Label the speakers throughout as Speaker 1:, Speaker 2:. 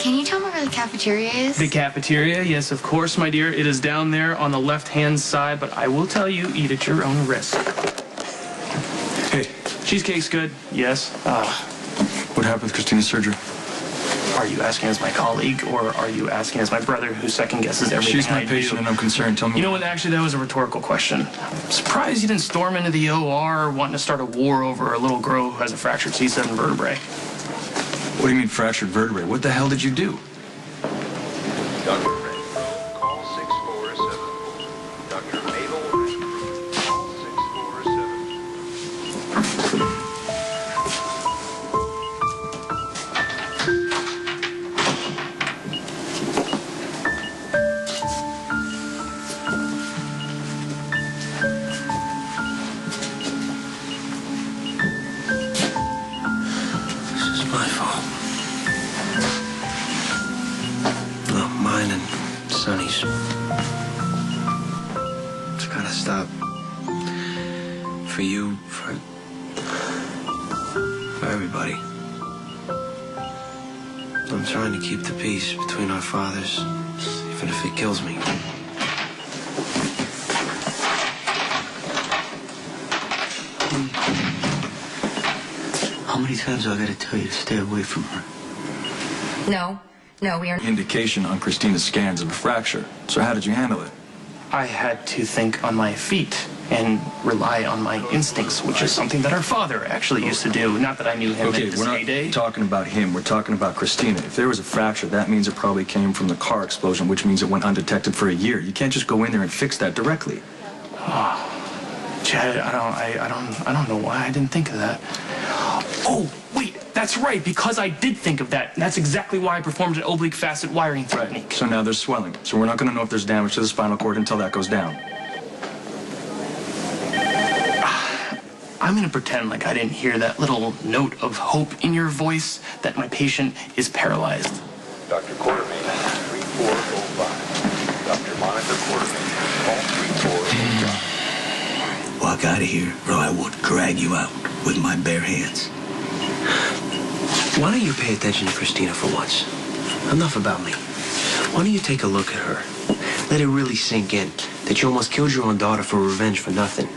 Speaker 1: can you tell me where the cafeteria is?
Speaker 2: The cafeteria? Yes, of course, my dear. It is down there on the left-hand side, but I will tell you, eat at your own risk.
Speaker 3: Hey.
Speaker 2: Cheesecake's good, yes.
Speaker 3: What happened with Kristina's surgery?
Speaker 2: Are you asking as my colleague, or are you asking as my brother who second-guesses everything
Speaker 3: She's my patient and I'm concerned. Tell me.
Speaker 2: You know what? Actually, that was a rhetorical question. I'm surprised you didn't storm into the OR wanting to start a war over a little girl who has a fractured C7 vertebrae.
Speaker 3: What do you mean fractured vertebrae? What the hell did you do?
Speaker 4: Dr. Red, call 6474. Dr. Mabel Red, call 6474.
Speaker 5: My fault. Well, mine and Sonny's. It's gotta stop. For you, for everybody. I'm trying to keep the peace between our fathers, even if it kills me. How many times do I gotta tell you to stay away from her?
Speaker 1: No, we are...
Speaker 3: Indication on Kristina's scans of a fracture. So how did you handle it?
Speaker 2: I had to think on my feet and rely on my instincts, which is something that our father actually used to do. Not that I knew him in
Speaker 3: Okay,
Speaker 2: his
Speaker 3: we're not
Speaker 2: heyday.
Speaker 3: talking about him. We're talking about Kristina. If there was a fracture, that means it probably came from the car explosion, which means it went undetected for a year. You can't just go in there and fix that directly.
Speaker 2: Oh, Chad, I don't know why I didn't think of that. Oh, wait, that's right, because I did think of that. That's exactly why I performed an oblique facet wiring technique.
Speaker 3: Right. So now there's swelling. So we're not going to know if there's damage to the spinal cord until that goes down.
Speaker 2: I'm going to pretend like I didn't hear that little note of hope in your voice that my patient is paralyzed.
Speaker 4: Dr. Quartermain, 3405. Dr. Monica Quartermain, call 3405.
Speaker 5: Walk out of here, or I will drag you out with my bare hands. Why don't you pay attention to Kristina for once? Enough about me. Why don't you take a look at her? Let it really sink in that you almost killed your own daughter for revenge for nothing.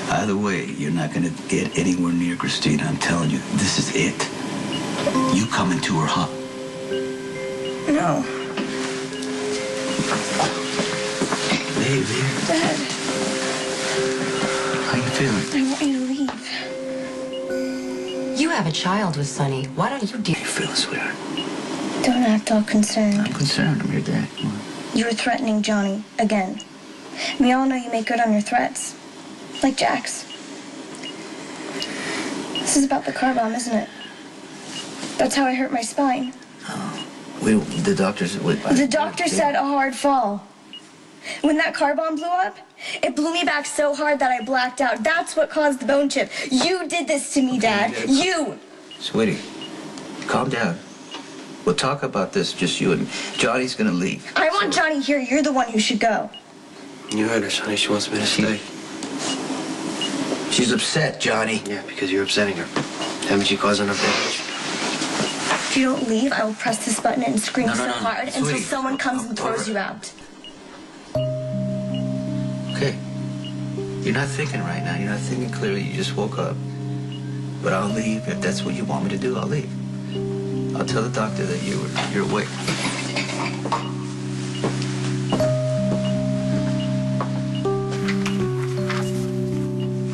Speaker 5: Either way, you're not going to get anywhere near Kristina. I'm telling you, this is it. You coming to her, huh?
Speaker 1: No.
Speaker 5: Baby.
Speaker 1: Dad,
Speaker 5: How you feeling?
Speaker 1: I want you to leave.
Speaker 6: You have a child with Sonny. Why don't you deal?
Speaker 5: How you feeling, sweetheart?
Speaker 1: Don't act all concerned.
Speaker 5: I'm concerned. I'm your dad. Come on.
Speaker 1: You were threatening Johnny again. We all know you make good on your threats. Like Jack's. This is about the car bomb, isn't it? That's how I hurt my spine.
Speaker 5: The doctors...
Speaker 1: The doctor said a hard fall. When that car bomb blew up, it blew me back so hard that I blacked out. That's what caused the bone chip. You did this to me, Dad. You!
Speaker 5: Sweetie, calm down. We'll talk about this, just you and Johnny's gonna leave.
Speaker 1: I want Johnny here. You're the one who should go.
Speaker 5: You heard her, Sonny. She wants me to stay. She's upset, Johnny. Yeah, because you're upsetting her. Haven't you caused enough damage?
Speaker 1: If you don't leave, I will press this button and scream so hard until
Speaker 5: Sweetie.
Speaker 1: someone comes and throws you out.
Speaker 5: Okay. You're not thinking right now. You're not thinking clearly. You just woke up. But I'll leave. If that's what you want me to do, I'll leave. I'll tell the doctor that you're awake.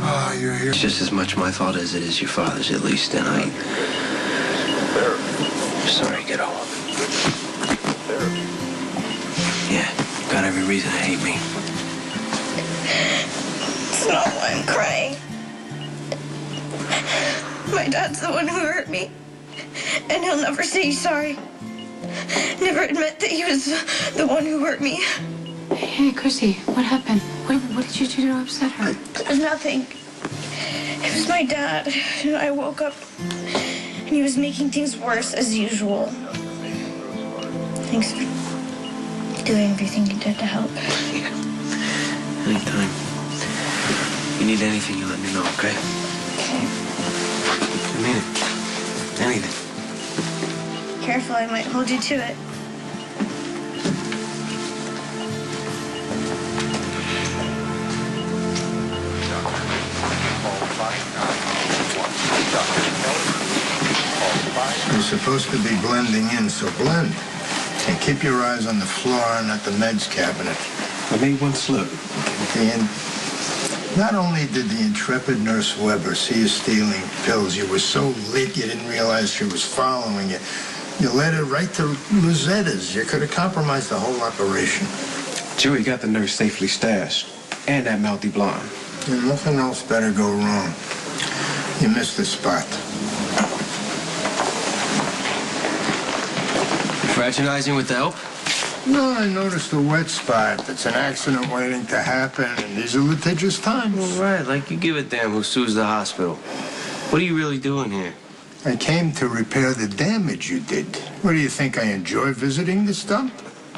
Speaker 3: Oh, you're here.
Speaker 5: It's just as much my fault as it is your father's, at least. And I'm sorry, kiddo. Yeah, you got every reason to hate me.
Speaker 1: It's not why I'm crying. My dad's the one who hurt me. And he'll never say he's sorry. Never admit that he was the one who hurt me.
Speaker 6: Hey, Chrissy, what happened? What did you do to upset her?
Speaker 1: Nothing. It was my dad. I woke up and he was making things worse as usual. Thanks for doing everything you did to help.
Speaker 5: Yeah. Anytime. You need anything, you let me know, okay?
Speaker 1: Okay.
Speaker 5: I mean it. Anything.
Speaker 1: Here. careful, I might hold you to it.
Speaker 7: You're supposed to be blending in, so blend. And keep your eyes on the floor and at the meds cabinet.
Speaker 5: I made one slip.
Speaker 7: And not only did the intrepid Nurse Weber see you stealing pills, you were so lit you didn't realize she was following you. You led her right to Rosetta's. You could have compromised the whole operation.
Speaker 5: Joey got the nurse safely stashed. And that mouthy blonde.
Speaker 7: And nothing else better go wrong. You missed the spot.
Speaker 5: Fraternizing with the help?
Speaker 7: No, I noticed a wet spot. It's an accident waiting to happen, and these are litigious times.
Speaker 5: Well, right, like you give a damn who sues the hospital. What are you really doing here?
Speaker 7: I came to repair the damage you did. What do you think, I enjoy visiting this dump?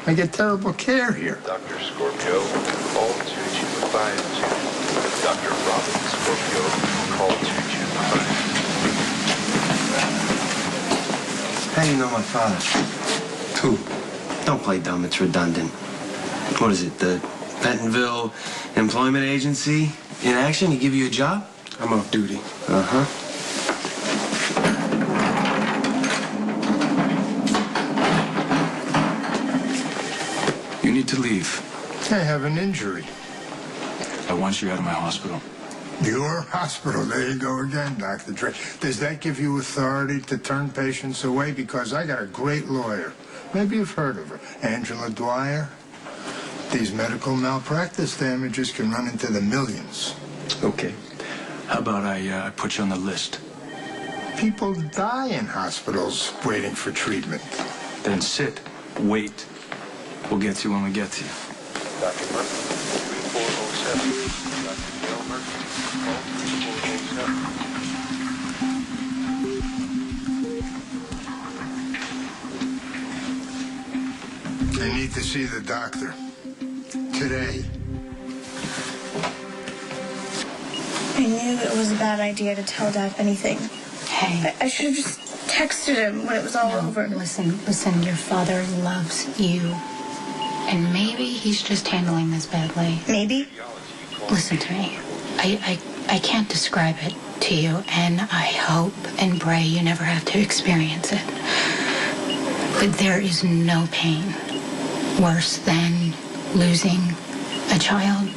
Speaker 7: I get terrible care here.
Speaker 4: Dr. Scorpio, call 2252. Dr. Robin Scorpio, call 225.
Speaker 5: How do you know my father? Who? Don't play dumb, it's redundant. What is it, the Bentonville Employment Agency? In action to give you a job? I'm off duty. Uh-huh.
Speaker 3: You need to leave.
Speaker 7: I have an injury.
Speaker 3: I want you out of my hospital.
Speaker 7: Your hospital. There you go again, Dr. Dre. Does that give you authority to turn patients away? Because I got a great lawyer. Maybe you've heard of her. Angela Dwyer. These medical malpractice damages can run into the millions.
Speaker 3: Okay. How about I put you on the list?
Speaker 7: People die in hospitals waiting for treatment.
Speaker 3: Then sit. Wait. We'll get to you when we get to you.
Speaker 4: Dr. Murphy, 3407. Dr. Gail Murphy, call 3407.
Speaker 7: I need to see the doctor. Today.
Speaker 1: I knew it was a bad idea to tell Dad anything.
Speaker 6: Hey.
Speaker 1: I should have just texted him when it was all over.
Speaker 6: Listen, your father loves you. And maybe he's just handling this badly.
Speaker 1: Maybe.
Speaker 6: Listen to me. I can't describe it to you, and I hope and pray you never have to experience it. But there is no pain worse than losing a child.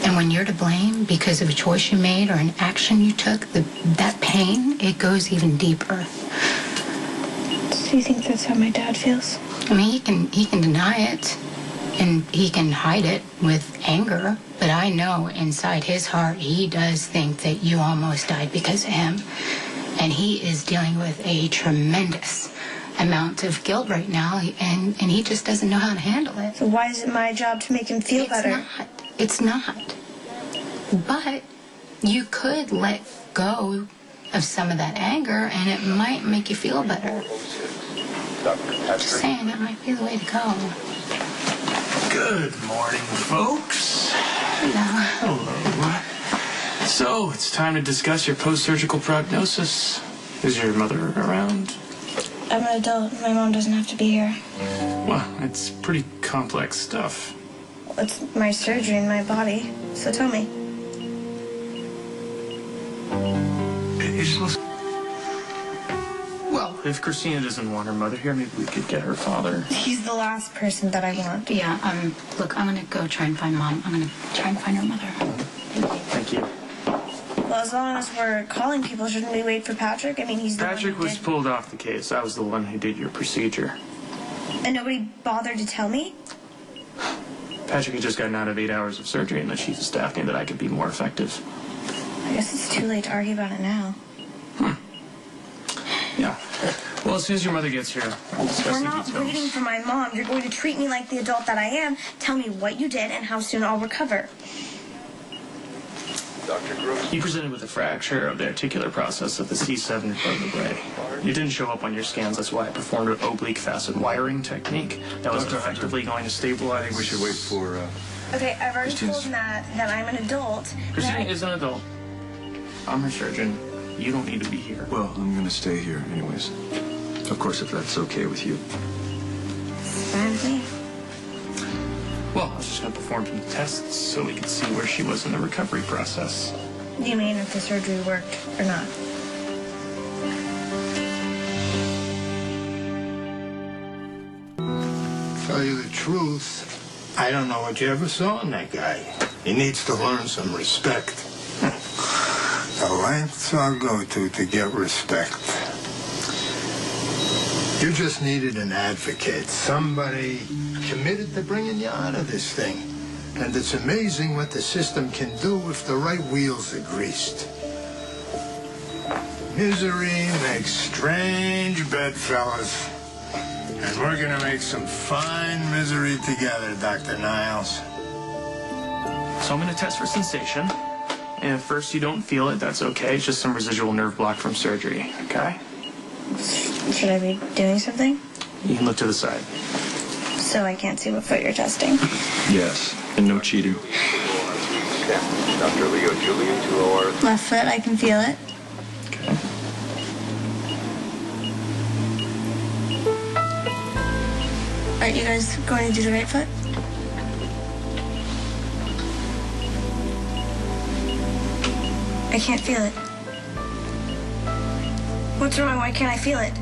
Speaker 6: And when you're to blame because of a choice you made or an action you took, that pain, it goes even deeper.
Speaker 1: Do you think that's how my dad feels?
Speaker 6: I mean, he can deny it, and he can hide it with anger, but I know inside his heart he does think that you almost died because of him. And he is dealing with a tremendous amount of guilt right now, and he just doesn't know how to handle it.
Speaker 1: So why is it my job to make him feel better?
Speaker 6: It's not. But you could let go of some of that anger, and it might make you feel better. Just saying, that might be the way to go.
Speaker 2: Good morning, folks.
Speaker 6: Hello.
Speaker 2: Hello. So, it's time to discuss your post-surgical prognosis. Is your mother around?
Speaker 1: I'm an adult. My mom doesn't have to be here.
Speaker 2: Well, it's pretty complex stuff.
Speaker 1: It's my surgery in my body. So tell me.
Speaker 2: Well, if Kristina doesn't want her mother here, maybe we could get her father.
Speaker 1: He's the last person that I want.
Speaker 6: Yeah, look, I'm gonna go try and find Mom. I'm gonna try and find her mother.
Speaker 2: Thank you.
Speaker 1: Well, as long as we're calling people, shouldn't we wait for Patrick? I mean, he's the
Speaker 2: Patrick
Speaker 1: one who
Speaker 2: was
Speaker 1: did.
Speaker 2: pulled off the case. I was the one who did your procedure.
Speaker 1: And nobody bothered to tell me?
Speaker 2: Patrick had just gotten out of 8 hours of surgery, and the chief of staff knew that I could be more effective.
Speaker 1: I guess it's too late to argue about it now.
Speaker 2: Yeah. Well, as soon as your mother gets here, we'll discuss
Speaker 1: We're
Speaker 2: the
Speaker 1: not
Speaker 2: details.
Speaker 1: waiting for my mom. You're going to treat me like the adult that I am. Tell me what you did and how soon I'll recover.
Speaker 4: Dr. Gross.
Speaker 2: You presented with a fracture of the articular process of the C7 vertebrae. You didn't show up on your scans, that's why I performed an oblique facet wiring technique that was effectively going to stabilize.
Speaker 3: I think we should wait for,
Speaker 1: Okay, I've already
Speaker 3: Kristina's-
Speaker 1: told Matt that I'm an adult.
Speaker 2: Kristina is an adult. I'm her surgeon. You don't need to be here.
Speaker 3: well, I'm gonna stay here anyways. Of course, if that's okay with you.
Speaker 1: Fine with me.
Speaker 2: Well, I was just going to perform some tests so we could see where she was in the recovery process.
Speaker 1: You mean if the surgery worked or not?
Speaker 7: Tell you the truth, I don't know what you ever saw in that guy. He needs to learn some respect. The lengths I'll go to get respect. You just needed an advocate, somebody committed to bringing you out of this thing. And it's amazing what the system can do if the right wheels are greased. Misery makes strange bedfellows. And we're gonna make some fine misery together, Dr. Niles.
Speaker 2: So I'm going to test for sensation. And if first you don't feel it, that's okay. It's just some residual nerve block from surgery, okay?
Speaker 1: Should I be doing something?
Speaker 2: You can look to the side.
Speaker 1: So I can't see what foot you're testing.
Speaker 3: Yes, and no cheating.
Speaker 4: Dr. Leo Julian, 2 OR.
Speaker 1: Left foot, I can feel it.
Speaker 2: Okay.
Speaker 1: Aren't you guys going to do the right foot? I can't feel it. What's wrong? Why can't I feel it?